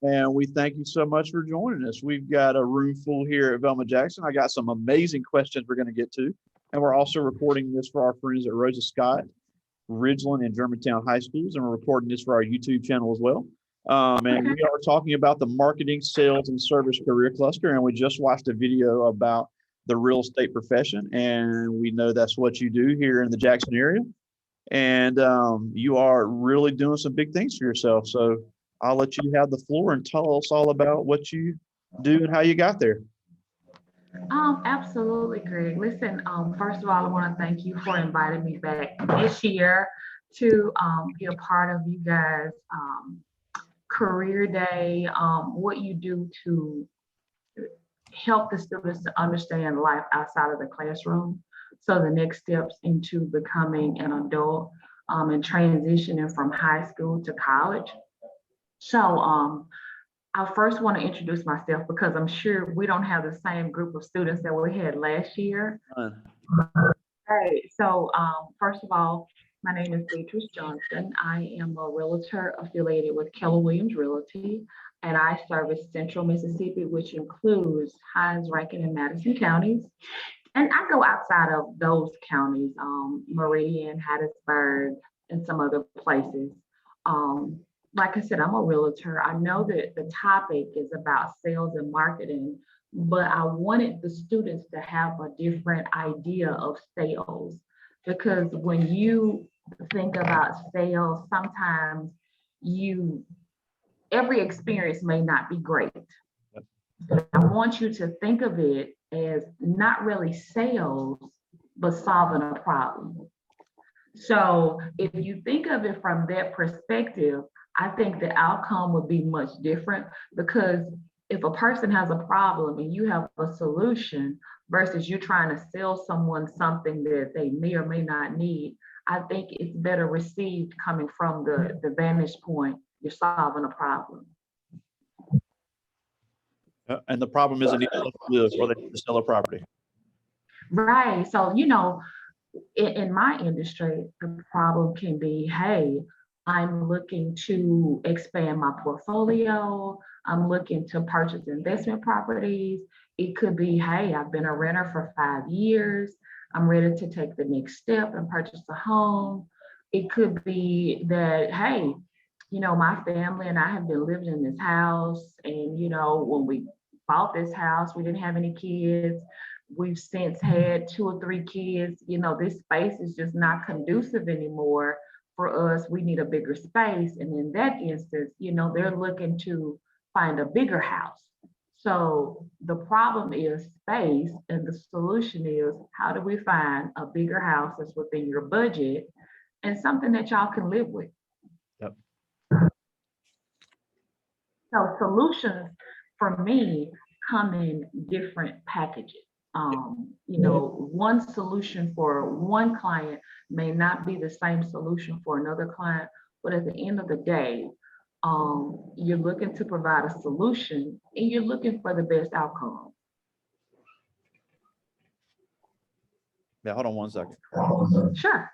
And we thank you so much for joining us. We've got a room full here at Velma Jackson. I got some amazing questions we're going to get to. And we're also recording this for our friends at Rosa Scott, Ridgeland, and Germantown High Schools. And we're recording this for our YouTube channel as well. And we are talking about the marketing, sales, and service career cluster. And we just watched a video about the real estate profession. And we know that's what you do here in the Jackson area. And you are really doing some big things for yourself. So I'll let you have the floor and tell us all about what you do and how you got there. Absolutely, Greg. Listen, first of all, I want to thank you for inviting me back this year to be a part of you guys' career day, what you do to help the students to understand life outside of the classroom. So the next steps into becoming an adult and transitioning from high school to college. So I first want to introduce myself because I'm sure we don't have the same group of students that we had last year. Right. So first of all, my name is Detrice Johnson. I am a realtor affiliated with Keller Williams Realty, and I service Central Mississippi, which includes Hinds, Rankin, and Madison counties. And I go outside of those counties, Meridian, Hattiesburg, and some other places. Like I said, I'm a realtor. I know that the topic is about sales and marketing, but I wanted the students to have a different idea of sales. Because when you think about sales, sometimes every experience may not be great. But I want you to think of it as not really sales, but solving a problem. So if you think of it from that perspective, I think the outcome would be much different, because if a person has a problem and you have a solution versus you trying to sell someone something that they may or may not need, I think it's better received coming from the vantage point you're solving a problem. And the problem isn't even to live or they need to sell a property. Right. So, in my industry, the problem can be, hey, I'm looking to expand my portfolio. I'm looking to purchase investment properties. It could be, hey, I've been a renter for 5 years. I'm ready to take the next step and purchase a home. It could be that, hey, my family and I have been living in this house. And, when we bought this house, we didn't have any kids. We've since had 2 or 3 kids. This space is just not conducive anymore for us. We need a bigger space. And in that instance, they're looking to find a bigger house. So the problem is space, and the solution is, how do we find a bigger house that's within your budget and something that y'all can live with? Yep. So solutions for me come in different packages. One solution for one client may not be the same solution for another client, but at the end of the day, you're looking to provide a solution and you're looking for the best outcome. Yeah, hold on one second. Sure.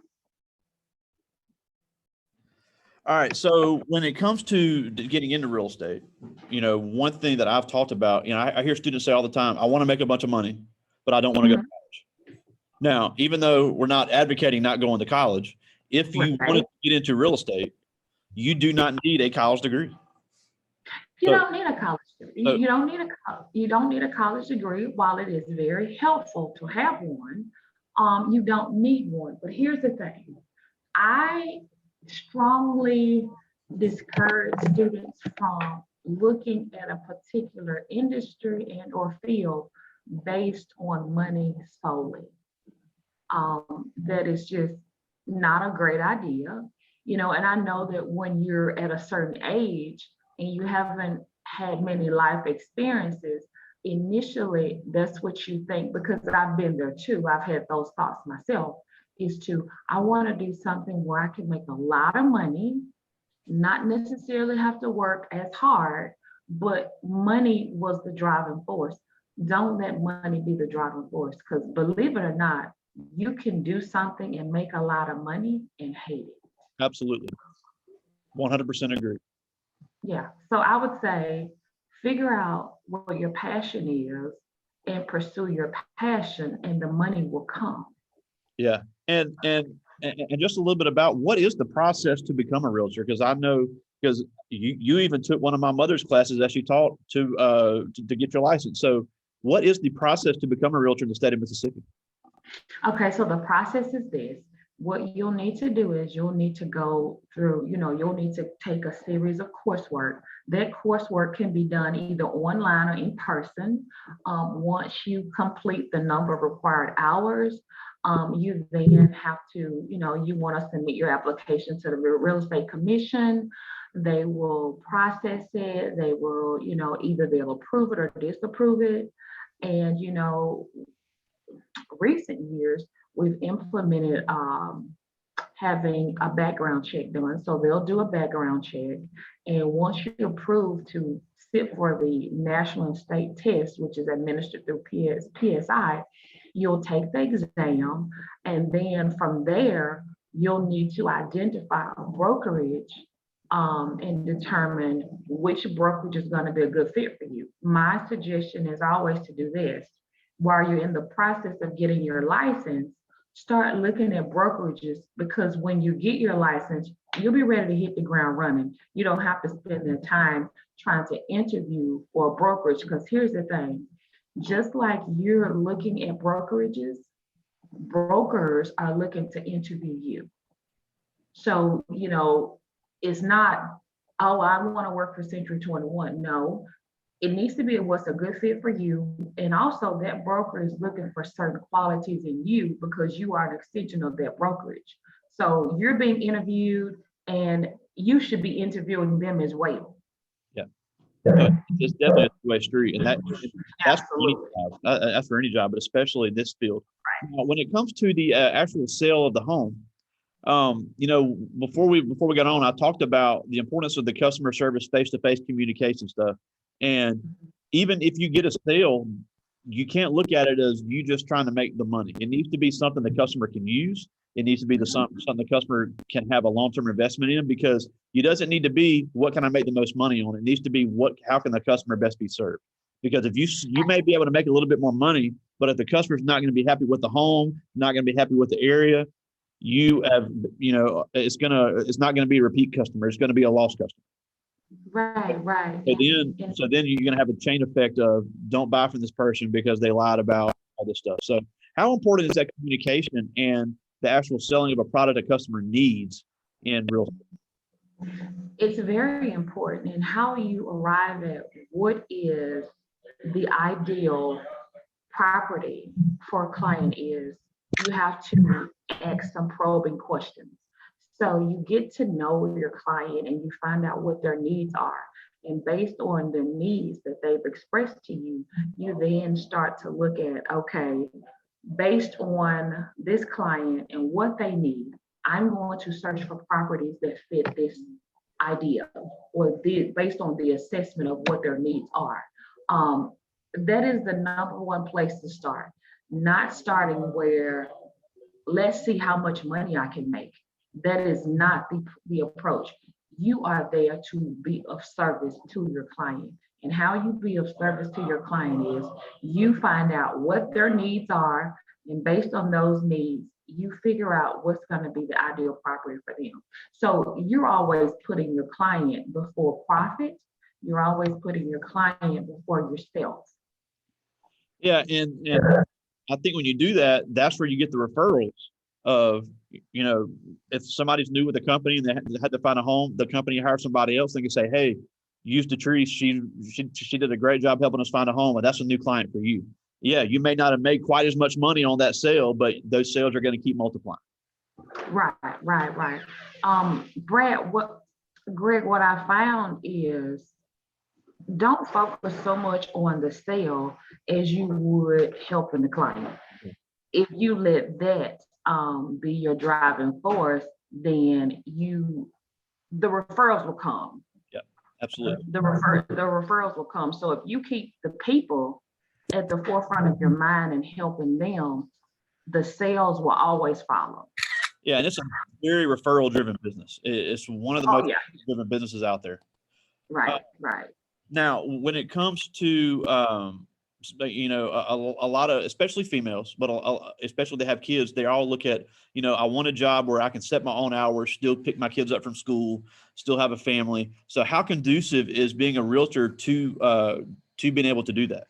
All right. So when it comes to getting into real estate, one thing that I've talked about, I hear students say all the time, I want to make a bunch of money, but I don't want to go to college. Now, even though we're not advocating not going to college, if you want to get into real estate, you do not need a college degree. You don't need a college degree. You don't need a college degree. While it is very helpful to have one, you don't need one. But here's the thing. I strongly discourage students from looking at a particular industry and or field based on money solely. That is just not a great idea, and I know that when you're at a certain age and you haven't had many life experiences, initially that's what you think, because I've been there too. I've had those thoughts myself, I want to do something where I can make a lot of money, not necessarily have to work as hard, but money was the driving force. Don't let money be the driving force, because believe it or not, you can do something and make a lot of money and hate it. Absolutely. 100% agree. Yeah. So I would say figure out what your passion is and pursue your passion, and the money will come. Yeah. And just a little bit about what is the process to become a realtor? Because I know, because you even took one of my mother's classes that she taught to get your license. So what is the process to become a realtor in the state of Mississippi? Okay, so the process is this. What you'll need to do is you'll need to go through, you'll need to take a series of coursework. That coursework can be done either online or in person. Once you complete the number of required hours, you then have to, you want to submit your application to the Real Estate Commission. They will process it. They will, either they'll approve it or disapprove it. And, recent years, we've implemented having a background check done. So they'll do a background check. And once you're approved to sit for the national and state test, which is administered through PSI, you'll take the exam. And then from there, you'll need to identify a brokerage and determine which brokerage is going to be a good fit for you. My suggestion is always to do this. While you're in the process of getting your license, start looking at brokerages, because when you get your license, you'll be ready to hit the ground running. You don't have to spend the time trying to interview for a brokerage, because here's the thing, just like you're looking at brokerages, brokers are looking to interview you. So, it's not, oh, I want to work for Century 21. No, it needs to be what's a good fit for you. And also that broker is looking for certain qualities in you because you are an extension of that brokerage. So you're being interviewed and you should be interviewing them as well. Yeah. It's definitely a two-way street. And that's for any Absolutely. job. That's for any job, but especially this field. Now, when it comes to the actual sale of the home, before we got on, I talked about the importance of the customer service, face-to-face communication stuff. And even if you get a sale, you can't look at it as you just trying to make the money. It needs to be something the customer can use. It needs to be something the customer can have a long-term investment in, because it doesn't need to be what can I make the most money on. It needs to be how can the customer best be served? Because if you may be able to make a little bit more money, but if the customer's not going to be happy with the home, not going to be happy with the area, it's not going to be a repeat customer. It's going to be a lost customer. Right. So then you're going to have a chain effect of don't buy from this person because they lied about all this stuff. So how important is that communication and the actual selling of a product a customer needs in real estate? It's very important. And how you arrive at what is the ideal property for a client is you have to ask some probing questions. So you get to know your client and you find out what their needs are. And based on the needs that they've expressed to you, you then start to look at, okay, based on this client and what they need, I'm going to search for properties that fit this idea, or based on the assessment of what their needs are. That is the number one place to start, not starting where let's see how much money I can make. That is not the approach. You are there to be of service to your client. And how you be of service to your client is you find out what their needs are, and based on those needs, you figure out what's going to be the ideal property for them. So you're always putting your client before profit. You're always putting your client before yourself. Yeah, and I think when you do that, that's where you get the referrals of, if somebody's new with the company and they had to find a home, the company hires somebody else, they can say, hey, use Detrice. She did a great job helping us find a home, and that's a new client for you. Yeah, you may not have made quite as much money on that sale, but those sales are going to keep multiplying. Right. Greg, what I found is don't focus so much on the sale as you would helping the client. If you let that be your driving force, then the referrals will come. Yeah, absolutely. The referrals will come. So if you keep the people at the forefront of your mind and helping them, the sales will always follow. Yeah, and it's a very referral-driven business. It's one of the most driven businesses out there. Right, right. Now, when it comes to, a lot of, especially females, but especially they have kids, they all look at, I want a job where I can set my own hours, still pick my kids up from school, still have a family. So how conducive is being a realtor to being able to do that?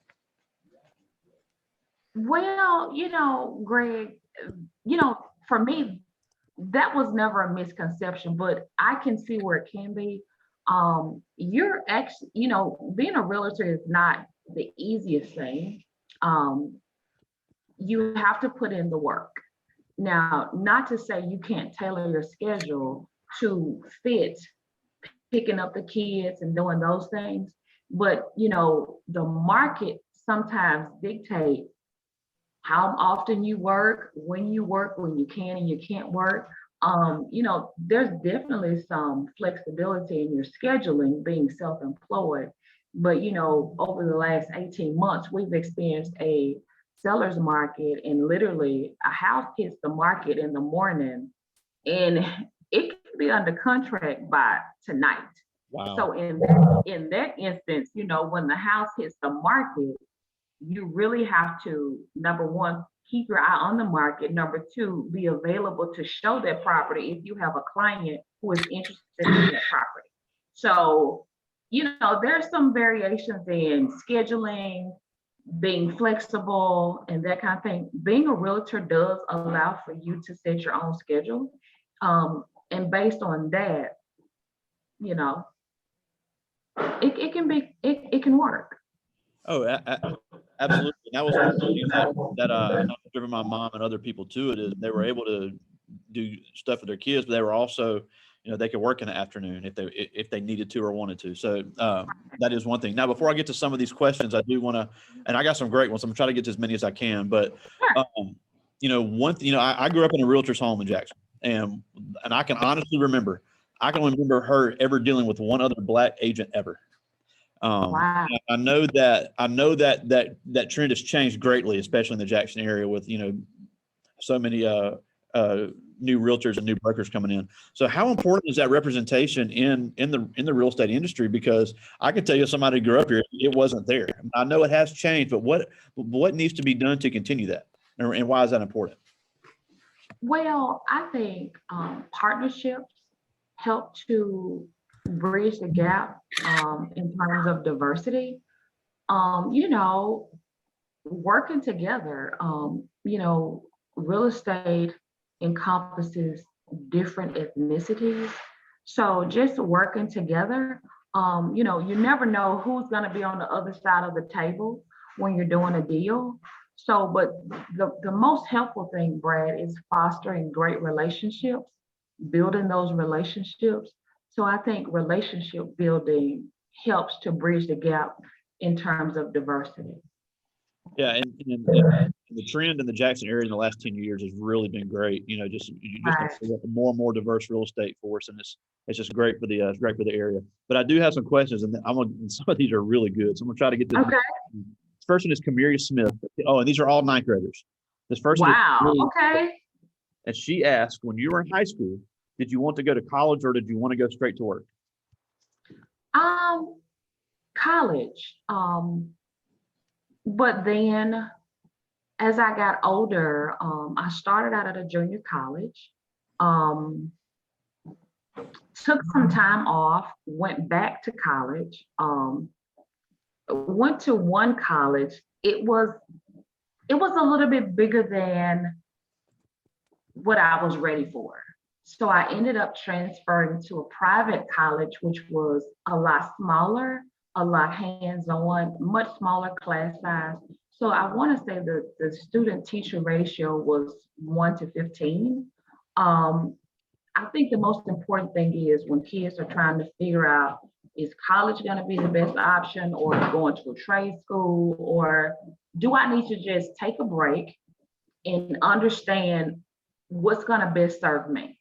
Well, Greg, for me, that was never a misconception, but I can see where it can be. You're actually, being a realtor is not the easiest thing. Um, you have to put in the work. Now, not to say you can't tailor your schedule to fit picking up the kids and doing those things, but the market sometimes dictates how often you work, when you can and you can't work. There's definitely some flexibility in your scheduling being self-employed. But over the last 18 months, we've experienced a seller's market, and literally a house hits the market in the morning and it can be under contract by tonight. Wow. So in that instance, when the house hits the market, you really have to, number one, keep your eye on the market. Number two, be available to show that property if you have a client who is interested in that property. So, there's some variations in scheduling, being flexible, and that kind of thing. Being a realtor does allow for you to set your own schedule. And based on that, you know, it can work. Oh, absolutely. And that was one thing that I know driven my mom and other people to it, is they were able to do stuff with their kids, but they were also, they could work in the afternoon if they needed to or wanted to. So that is one thing. Now, before I get to some of these questions, I do want to, and I got some great ones. I'm gonna try to get to as many as I can. But one thing, I grew up in a realtor's home in Jackson, and I can honestly remember, I can remember her ever dealing with one other Black agent ever. Wow. I know that trend has changed greatly, especially in the Jackson area with, so many new realtors and new brokers coming in. So how important is that representation in the real estate industry? Because I can tell you, somebody who grew up here, it wasn't there. I know it has changed, but what needs to be done to continue that? And why is that important? Well, I think partnerships help to bridge the gap in terms of diversity. You know, working together, real estate encompasses different ethnicities. So just working together, you never know who's going to be on the other side of the table when you're doing a deal. So, but the most helpful thing, Brad, is fostering great relationships, building those relationships. So I think relationship building helps to bridge the gap in terms of diversity. Yeah, and the trend in the Jackson area in the last 10 years has really been great. Right. More and more diverse real estate force, and it's just great for the area. But I do have some questions, and some of these are really good. So I'm gonna try to get this. Okay. This first one is Kamiria Smith. Oh, and these are all ninth graders. This first one is Wow. really, Okay. and she asked, when you were in high school, did you want to go to college or did you want to go straight to work? Um, College. But then as I got older, I started out at a junior college, um, took some time off, went back to college, went to one college. It was a little bit bigger than what I was ready for. So I ended up transferring to a private college, which was a lot smaller, a lot hands-on, much smaller class size. So I want to say the student teacher ratio was 1 to 15. Um, I think the most important thing is when kids are trying to figure out, is college going to be the best option, or going to a trade school, or do I need to just take a break and understand what's going to best serve me?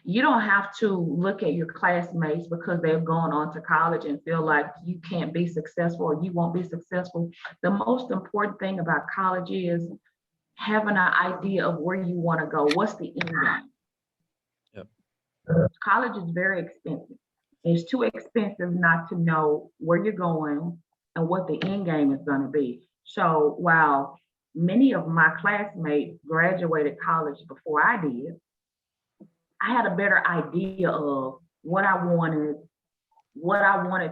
You don't have to look at your classmates because they've gone on to college and feel like you can't be successful or you won't be successful. The most important thing about college is having an idea of where you want to go. What's the end game? Yep. College is very expensive. It's too expensive not to know where you're going and what the end game is going to be. So while many of my classmates graduated college before I did, I had a better idea of what I wanted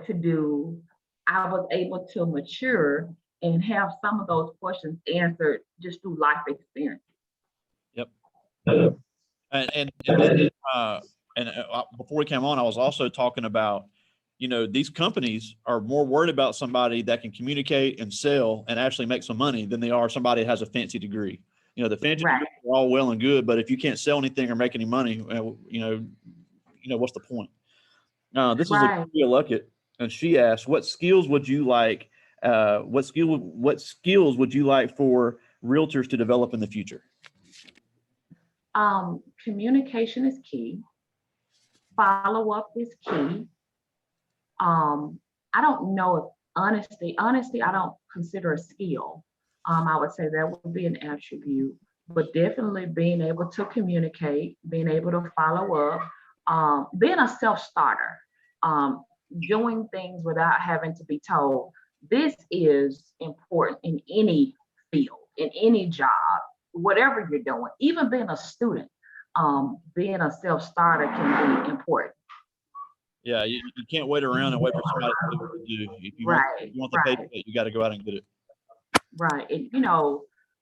to do. I was able to mature and have some of those questions answered just through life experience. Yep. And then, before we came on, I was also talking about, these companies are more worried about somebody that can communicate and sell and actually make some money than they are somebody that has a fancy degree. The fancy Right. degrees are all well and good, but if you can't sell anything or make any money, what's the point? This is a Right. Luckett, and she asked, "What skills would you like? What skills would you like for realtors to develop in the future?" Communication is key. Follow up is key. I don't know if honesty, I don't consider a skill. I would say that would be an attribute, but definitely being able to communicate, being able to follow up, being a self-starter, um, doing things without having to be told. This is important in any field, in any job, whatever you're doing, even being a student. Being a self-starter can be important. Yeah, you can't wait around and wait for somebody to do what to do. If Right, you want the right. paycheck, you got to go out and get it. Right. And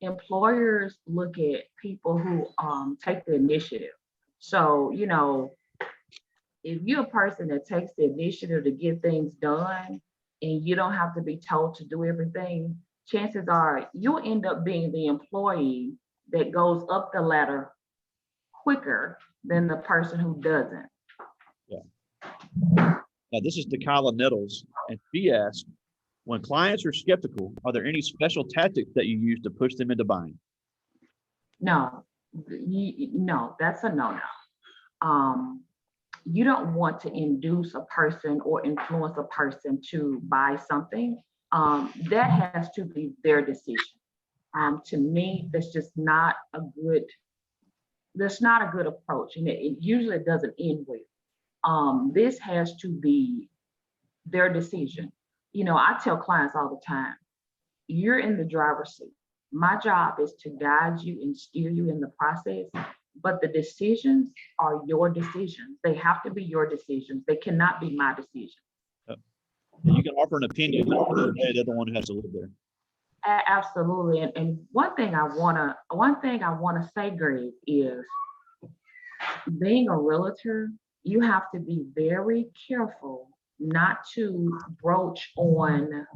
employers look at people who take the initiative. So, if you're a person that takes the initiative to get things done and you don't have to be told to do everything, chances are you'll end up being the employee that goes up the ladder quicker than the person who doesn't. Yeah. Now, this is Kyla Nettles, and she asked, "When clients are skeptical, are there any special tactics that you use to push them into buying?" No, no, that's a no-no. Um, you don't want to induce a person or influence a person to buy something. That has to be their decision. To me, that's not a good approach, and it usually doesn't end well. This has to be their decision. I tell clients all the time, you're in the driver's seat. My job is to guide you and steer you in the process, but the decisions are your decisions. They have to be your decisions. They cannot be my decisions. You can offer an opinion, but they're the one who has to live there. Absolutely. And one thing I wanna say, Greg, is being a realtor, you have to be very careful not to broach on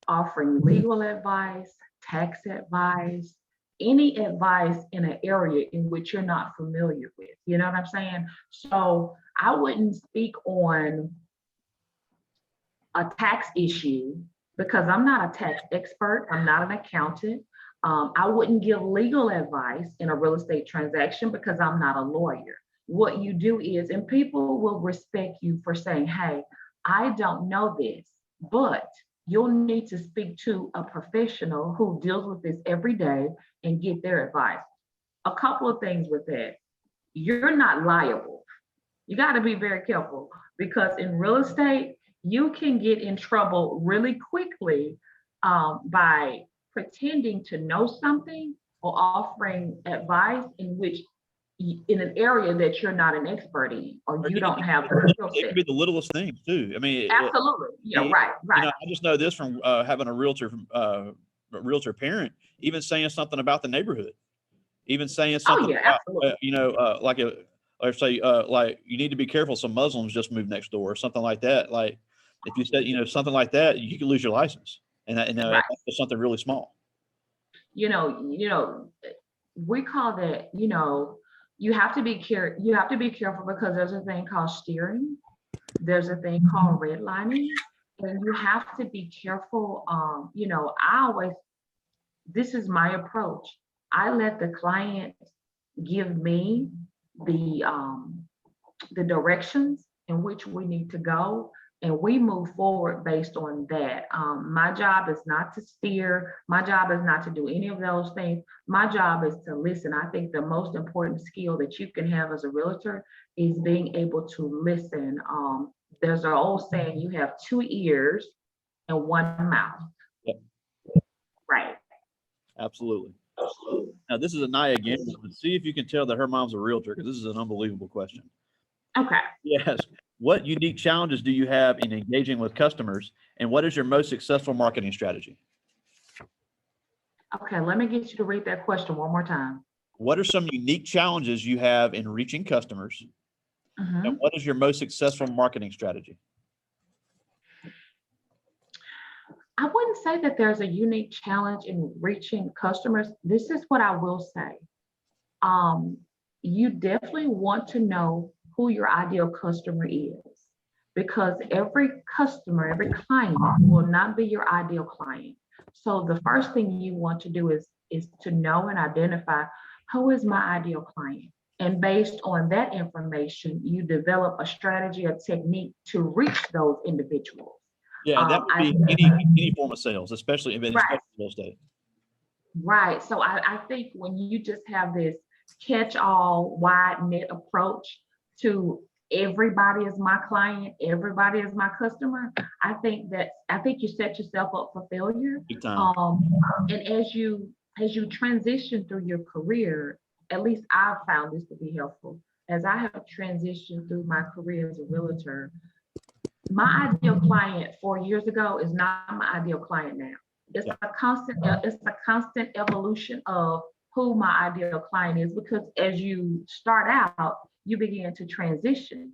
offering legal advice, tax advice, any advice in an area in which you're not familiar with. You know what I'm saying? So I wouldn't speak on a tax issue because I'm not a tax expert, I'm not an accountant. I wouldn't give legal advice in a real estate transaction because I'm not a lawyer. What you do is, and people will respect you for saying, hey, I don't know this, but you'll need to speak to a professional who deals with this every day and get their advice. A couple of things with that. You're not liable. You got to be very careful because in real estate, you can get in trouble really quickly by pretending to know something or offering advice in an area that you're not an expert in or you don't have the skill It set. could be the littlest things too. I mean, Absolutely. Yeah, right. I just know this from having a realtor parent, even saying something about the neighborhood, even saying Oh something yeah, about, absolutely. or say, like, you need to be careful, some Muslims just moved next door, or something like that. Like, if you said, something like that, you could lose your license, and Right. that's just something really small. You know, we call that, you have to you have to be careful because there's a thing called steering, there's a thing called redlining, and you have to be careful. This is my approach. I let the client give me the directions in which we need to go, and we move forward based on that. My job is not to steer. My job is not to do any of those things. My job is to listen. I think the most important skill that you can have as a realtor is being able to listen there's an old saying, you have two ears and one mouth. Yep. Right. Absolutely. Now, this is Anaya again. See if you can tell that her mom's a realtor, because this is an unbelievable question. Okay. Yes. What unique challenges do you have in engaging with customers, and what is your most successful marketing strategy? Okay, let me get you to read that question one more time. What are some unique challenges you have in reaching customers, and what is your most successful marketing strategy? I wouldn't say that there's a unique challenge in reaching customers. This is what I will say. You definitely want to know who your ideal customer is, because every customer, every client will not be your ideal client. So the first thing you want to do is to know and identify who is my ideal client. And based on that information, you develop a strategy, a technique to reach those individuals. Yeah, and that would be any form of sales, especially real estate. Right. So I think when you just have this catch-all wide net approach to everybody is my client, everybody is my customer, I think you set yourself up for failure. Big time. And as you transition through your career, at least I've found this to be helpful. As I have transitioned through my career as a realtor, my ideal client 4 years ago is not my ideal client now. It's a constant evolution of who my ideal client is, because as you start out, you begin to transition.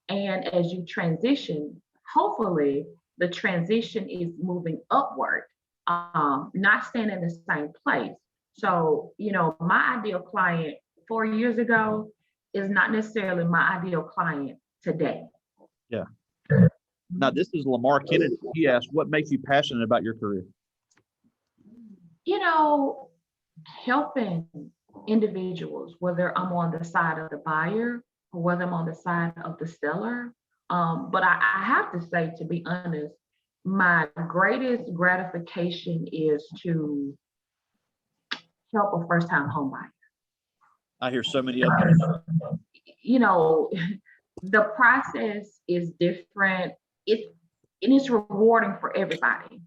And as you transition, hopefully the transition is moving upward, not staying in the same place. So, my ideal client 4 years ago is not necessarily my ideal client today. Yeah. Now, this is Lamar Kennedy. He asked, what makes you passionate about your career? Helping individuals, whether I'm on the side of the buyer or whether I'm on the side of the seller. But I have to say, to be honest, my greatest gratification is to help a first-time home buyer. I hear so many others. The process is different. It's rewarding for everybody.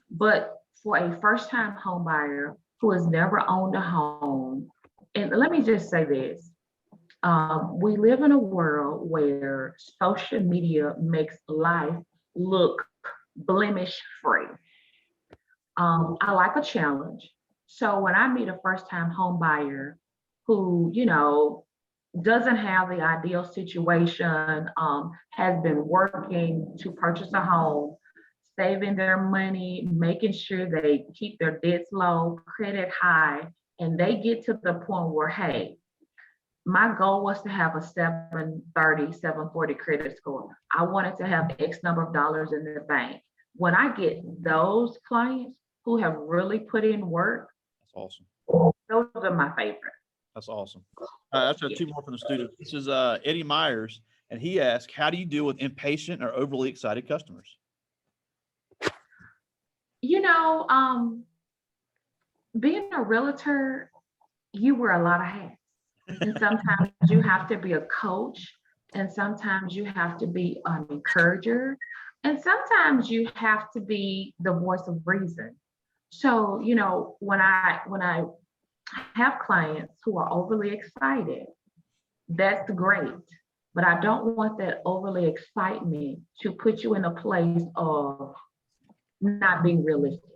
But for a first-time home buyer who has never owned a home, and let me just say this, we live in a world where social media makes life look blemish-free. I like a challenge. So when I meet a first-time home buyer who, doesn't have the ideal situation, has been working to purchase a home, saving their money, making sure they keep their debts low, credit high, and they get to the point where, hey, my goal was to have a 730, 740 credit score. I wanted to have X number of dollars in the bank. When I get those clients who have really put in work, that's awesome. Those are my favorite. That's awesome. I've got two more from the students. This is Eddie Myers, and he asked, how do you deal with impatient or overly excited customers? Being a realtor, you wear a lot of hats. And sometimes you have to be a coach, and sometimes you have to be an encourager, and sometimes you have to be the voice of reason. So, when I have clients who are overly excited, that's great. But I don't want that overly excitement to put you in a place of not being realistic.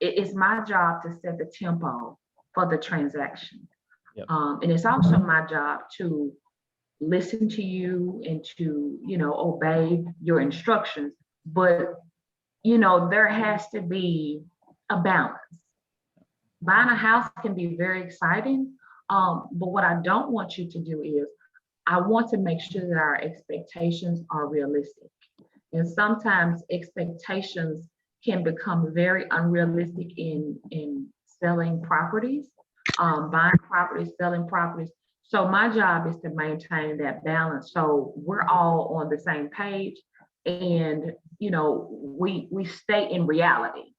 It's my job to set the tempo for the transaction. Yep. And it's also my job to listen to you and to, obey your instructions. But, there has to be a balance. Buying a house can be very exciting, but what I don't want you to do is, I want to make sure that our expectations are realistic. And sometimes expectations can become very unrealistic in selling properties, buying properties, selling properties. So my job is to maintain that balance, so we're all on the same page, and we stay in reality.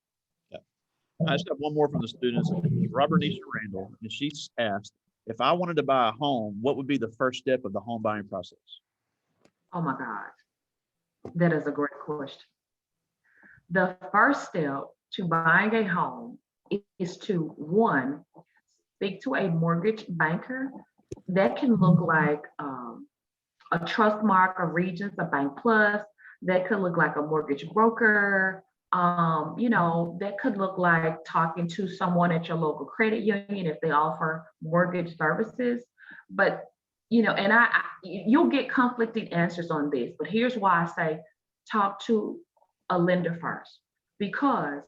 I just have one more from the students. Robert Nisha Randall, and she asked, if I wanted to buy a home, what would be the first step of the home buying process? Oh my God, that is a great question. The first step to buying a home is to, one, speak to a mortgage banker. That can look like a Trustmark, a Regions, a Bank Plus. That could look like a mortgage broker. That could look like talking to someone at your local credit union if they offer mortgage services. But you'll get conflicting answers on this. But here's why I say talk to a lender first, because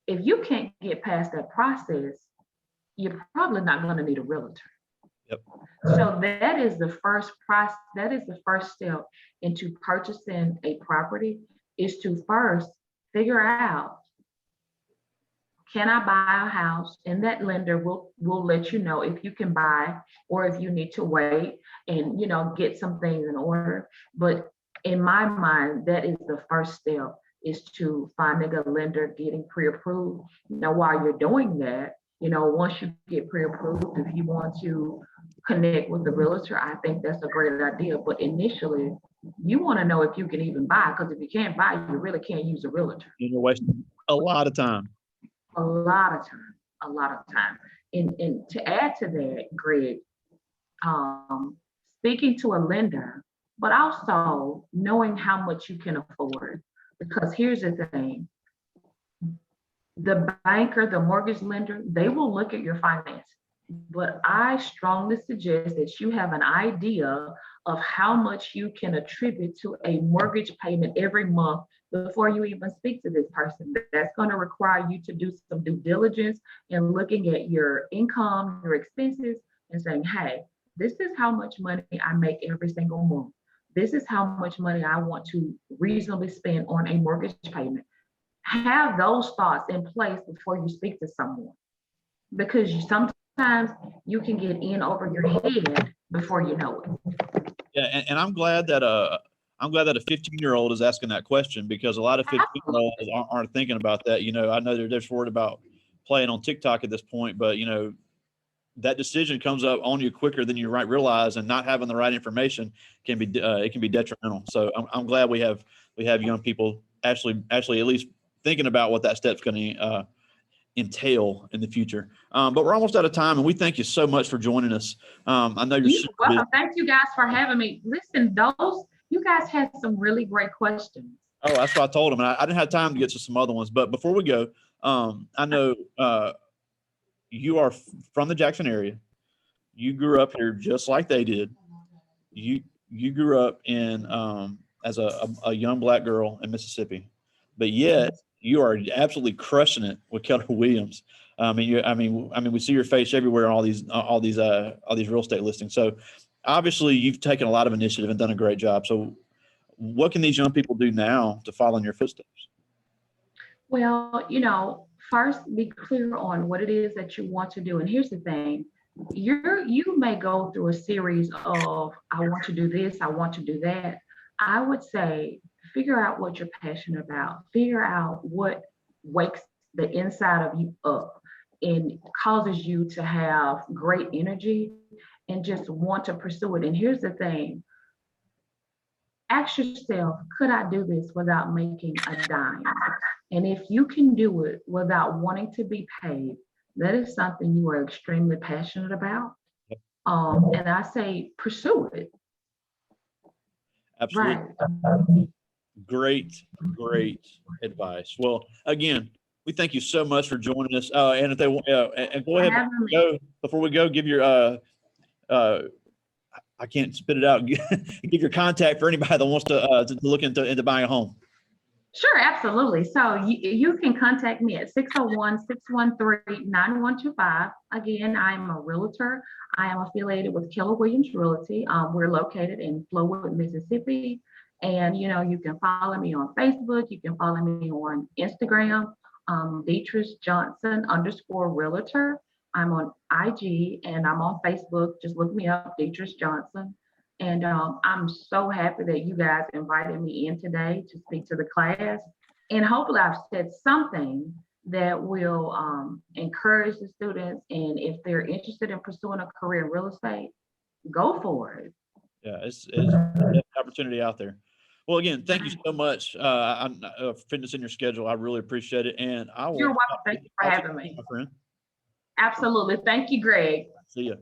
if you can't get past that process, you're probably not going to need a realtor. Yep. So that is the first process. That is the first step into purchasing a property, is to first figure out, can I buy a house? And that lender will let you know if you can buy or if you need to wait and get some things in order. But in my mind, that is the first step, is to finding a lender, getting pre-approved. Now, while you're doing that, once you get pre-approved, if you want to connect with the realtor, I think that's a great idea. But initially, you want to know if you can even buy, because if you can't buy, you really can't use a realtor. And you're wasting a lot of time. A lot of time, a lot of time. And to add to that, Greg, speaking to a lender, but also knowing how much you can afford. Because here's the thing, the banker, the mortgage lender, they will look at your finances. But I strongly suggest that you have an idea of how much you can attribute to a mortgage payment every month before you even speak to this person. That's going to require you to do some due diligence and looking at your income, your expenses, and saying, hey, this is how much money I make every single month. This is how much money I want to reasonably spend on a mortgage payment. Have those thoughts in place before you speak to someone, because sometimes you can get in over your head before you know it. Yeah, and I'm glad that a 15-year-old is asking that question, because a lot of 15-year-olds aren't thinking about that. I know they're just worried about playing on TikTok at this point, but that decision comes up on you quicker than you realize, and not having the right information can be detrimental. So I'm glad we have young people actually at least thinking about what that step's going to entail in the future. But we're almost out of time, and we thank you so much for joining us. I know you're welcome. Busy. Thank you guys for having me. Listen, you guys had some really great questions. Oh, that's what I told them, and I didn't have time to get to some other ones. But before we go, I know you are from the Jackson area. You grew up here just like they did. You grew up in as a young Black girl in Mississippi, but yet you are absolutely crushing it with Keller Williams. I mean, we see your face everywhere on all these real estate listings. So obviously you've taken a lot of initiative and done a great job. So what can these young people do now to follow in your footsteps? Well, first be clear on what it is that you want to do. And here's the thing, you may go through a series of, I want to do this, I want to do that. I would say figure out what you're passionate about. Figure out what wakes the inside of you up and causes you to have great energy and just want to pursue it. And here's the thing, ask yourself, could I do this without making a dime? And if you can do it without wanting to be paid, that is something you are extremely passionate about. And I say pursue it. Absolutely. Right. Great advice. Well, again, we thank you so much for joining us. And if they and go ahead, before we go, give your I can't spit it out. Give your contact for anybody that wants to look into buying a home. Sure, absolutely. So you can contact me at 601-613-9125. Again, I'm a realtor. I am affiliated with Keller Williams Realty. We're located in Flowood, Mississippi. And, you can follow me on Facebook. You can follow me on Instagram, Detrice Johnson _realtor. I'm on IG and I'm on Facebook. Just look me up, Detrice Johnson. And I'm so happy that you guys invited me in today to speak to the class. And hopefully I've said something that will encourage the students. And if they're interested in pursuing a career in real estate, go for it. Yeah, it's definitely opportunity out there. Well, again, thank you so much. I'm fitness in your schedule. I really appreciate it. And I will You're welcome. Thank you for talk to having you, me. my friend. Absolutely. Thank you, Greg. See ya.